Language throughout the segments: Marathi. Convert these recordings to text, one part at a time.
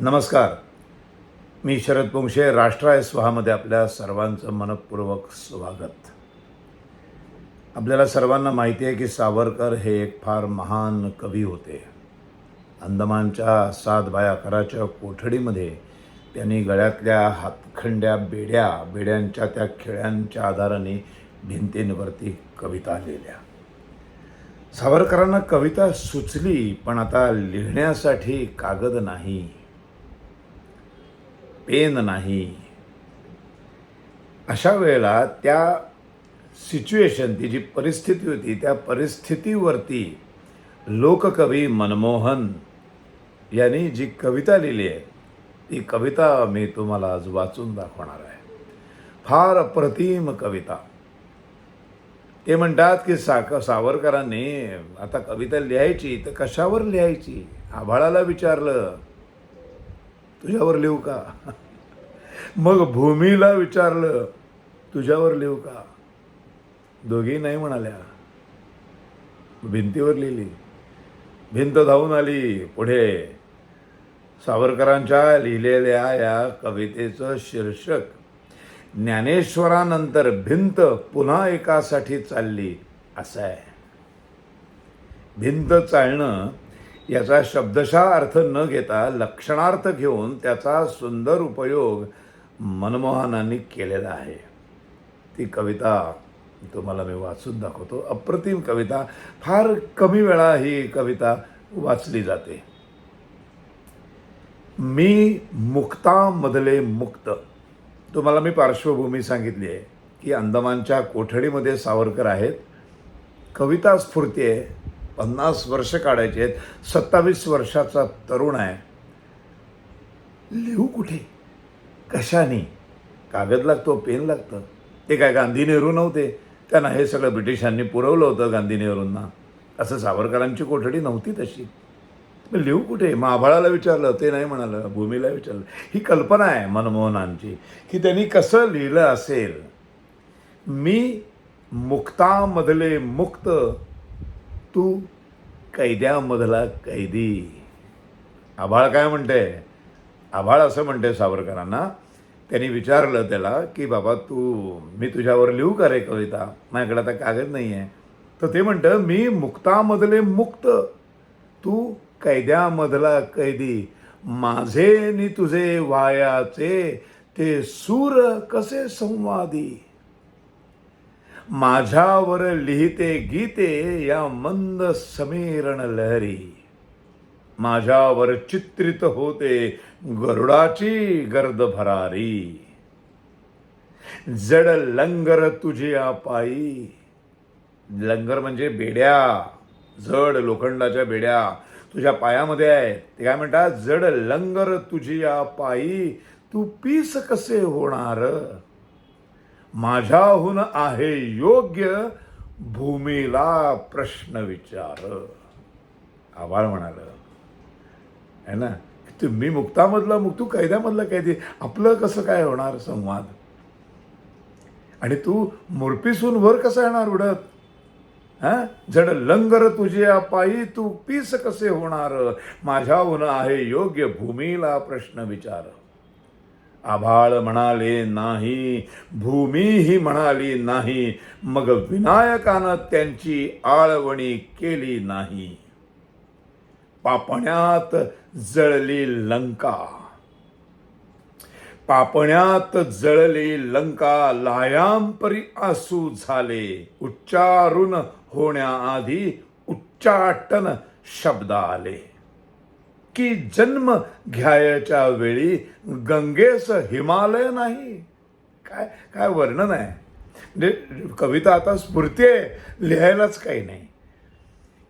नमस्कार. मी शरद पोंक्षे. राष्ट्राय स्वाहामध्ये आपल्या सर्वांचं मनपूर्वक स्वागत. आपल्याला सर्वांना माहिती आहे की सावरकर हे एक फार महान कवी होते. अंदमानच्या 7 बाय 11च्या कोठडीमध्ये त्यांनी गळ्यातल्या हातखंड्या बेड्यांच्या त्या खिळ्यांच्या आधाराने भिंतींवरती कविता लिहिल्या. सावरकरांना कविता सुचली, पण आता लिहिण्यासाठी कागद नाही, पेन नाही. अशा वेळेला त्या सिच्युएशन, ती जी परिस्थिती होती, त्या परिस्थितीवरती लोककवी मनमोहन यांनी जी कविता लिहिली आहे, ती कविता मी तुम्हाला आज वाचून दाखवणार आहे. फार अप्रतिम कविता. ते म्हणतात की सावरकरांनी आता कविता लिहायची तर कशावर लिहायची. आभाळाला विचारलं, तुझ्यावर लिहू का? मग भूमीला विचारलं, तुझ्यावर लिहू का? दोघी नाही म्हणाल्या. भिंतीवर लिहिली. भिंत धावून आली पुढे. सावरकरांच्या लिहिलेल्या या कवितेचं शीर्षक ज्ञानेश्वरानंतर भिंत पुन्हा एकासाठी चालली असं आहे. भिंत चालणं याचा शब्दशः अर्थ न घेता लक्षणार्थ घेऊन त्याचा सुंदर उपयोग मनमोहनांनी केलेला आहे. ती कविता तुम्हाला मी वाचून दाखवतो. अप्रतिम कविता. फार कमी वेळा ही कविता वाचली जाते. मी मुक्तामधले मुक्त. तुम्हाला मी पार्श्वभूमी सांगितली आहे की अंदमानच्या कोठडीमध्ये सावरकर आहेत. कविता स्फूर्ती आहे. 50 वर्ष काढायचे आहेत. 27 वर्षाचा तरुण आहे. लिहू कुठे, कशाने? कागद लागतो, पेन लागतं. ते काय गांधी नेहरू नव्हते? त्यांना हे सगळं ब्रिटिशांनी पुरवलं होतं, गांधी नेहरूंना. असं सावरकरांची कोठडी नव्हती तशी. लिहू कुठे? मग आभाळाला विचारलं, ते नाही म्हणालं. भूमीला विचारलं. ही कल्पना आहे मनमोहनांची की त्यांनी कसं लिहिलं असेल. मी मुक्तामधले मुक्त, तू कैद्यामधला कैदी. आभाळ काय म्हणते? आभाळ असं म्हणते सावरकरांना. त्यांनी विचारलं त्याला की बाबा मी तुझ्यावर लिहू का रे कविता? माझ्याकडे आता कागद नाही आहे. तर ते म्हणतं, मी मुक्तामधले मुक्त, तू कैद्यामधला कैदी. माझे नि तुझे वायाचे ते सूर कसे संवादी. माझ्यावर लिहिते गीते या मंद समीरण लहरी. माझ्यावर चित्रित होते गरुडाची गर्द भरारी. जड लंगर तुझ्या पायी. लंगर म्हणजे बेड्या, जड लोखंडाच्या बेड्या तुझ्या पायामध्ये आहेत. ते काय म्हणतात? जड लंगर तुझ्या पायी, तू पीस कसे होणार. माझ्याहून आहे योग्य भूमीला प्रश्न विचार. आभाळ म्हणालं है ना, मी मुक्तामधला मुक्त, तू कैद्यामधला कैदी. आपलं कसं काय होणार संवाद? आणि तू मुरपीसून वर कसा येणार उडत? जड लंगर तुझ्या पायी, तू पीस कसे होणार. माझ्याहून आहे योग्य भूमीला प्रश्न विचार. आभाळ म्हणाले नाही, भूमीही म्हणाली नाही. मग विनायकानं त्यांची आळवणी केली नाही. पापण्यात जळली लंका. पापण्यात जळली लंका. लायांपरी आसू झाले. उच्चारून होण्याआधी उच्चाटन शब्द आले. की जन्म घ्यायच्या वेळी गंगेस हिमालय नाही. काय काय वर्णन आहे. म्हणजे कविता आता स्फूर्ती आहे, लिहायलाच काही नाही.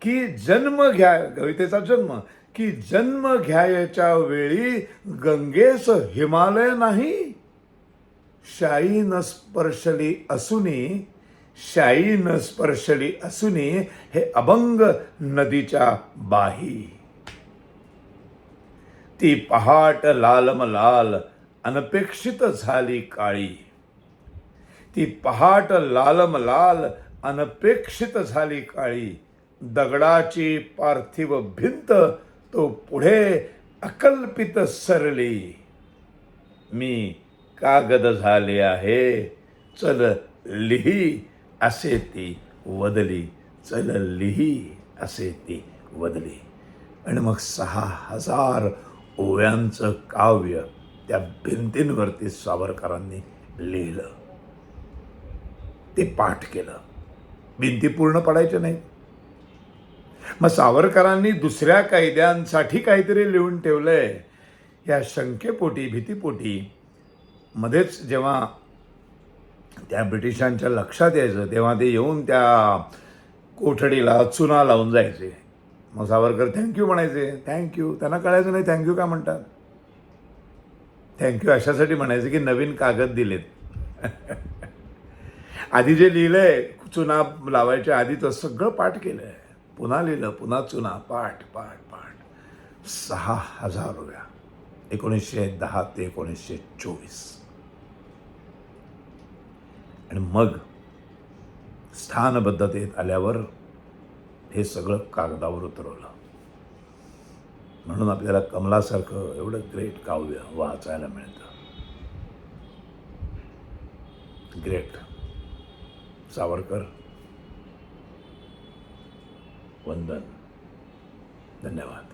की जन्म कवितेचा जन्म. की जन्म घ्यायच्या वेळी गंगेस हिमालय नाही. शाई न स्पर्शली असुनी हे अभंग नदीच्या बाही. ती पहाट लालमलाल अनपेक्षित झाली काळी. ती पहाट लालमलाल अनपेक्षित झाली काळी. दगडाची पार्थिव भिंत तो पुढे अकल्पित सरली मी कागद झाले आहे, चल लिही असे ती वदली, चल लिही असे ती वदली. आणि मग 6,000 ओव्यांचं काव्य त्या भिंतींवरती सावरकरांनी लिहिलं. ते पाठ केलं. भिंती पूर्ण पडायच्या नाहीत. मग सावरकरांनी दुसऱ्या कैद्यांसाठी काहीतरी लिहून ठेवलंय या शंकेपोटी, भीतीपोटी मध्येच जेव्हा त्या ब्रिटिशांच्या लक्षात यायचं तेव्हा ते येऊन त्या कोठडीला चुना लावून जायचे. मग सावरकर थँक्यू म्हणायचे. थँक्यू त्यांना कळायचं नाही थँक्यू का म्हणतात. थँक्यू अशासाठी म्हणायचे की नवीन कागद दिलेत. आधी जे लिहिलंय चुना लावायच्या आधीचं सगळं पाठ केलंय. पुन्हा लिहिलं, पुन्हा चुना, पाठ पाठ पाठ. 6,000 ओव्या 1910 ते 1924. आणि मग स्थानबद्धतेत आल्यावर हे सगळं कागदावर उतरवलं. म्हणून आपल्याला कमलासारखं एवढं ग्रेट काव्य वाचायला मिळतं. ग्रेट सावरकर. वंदन. धन्यवाद.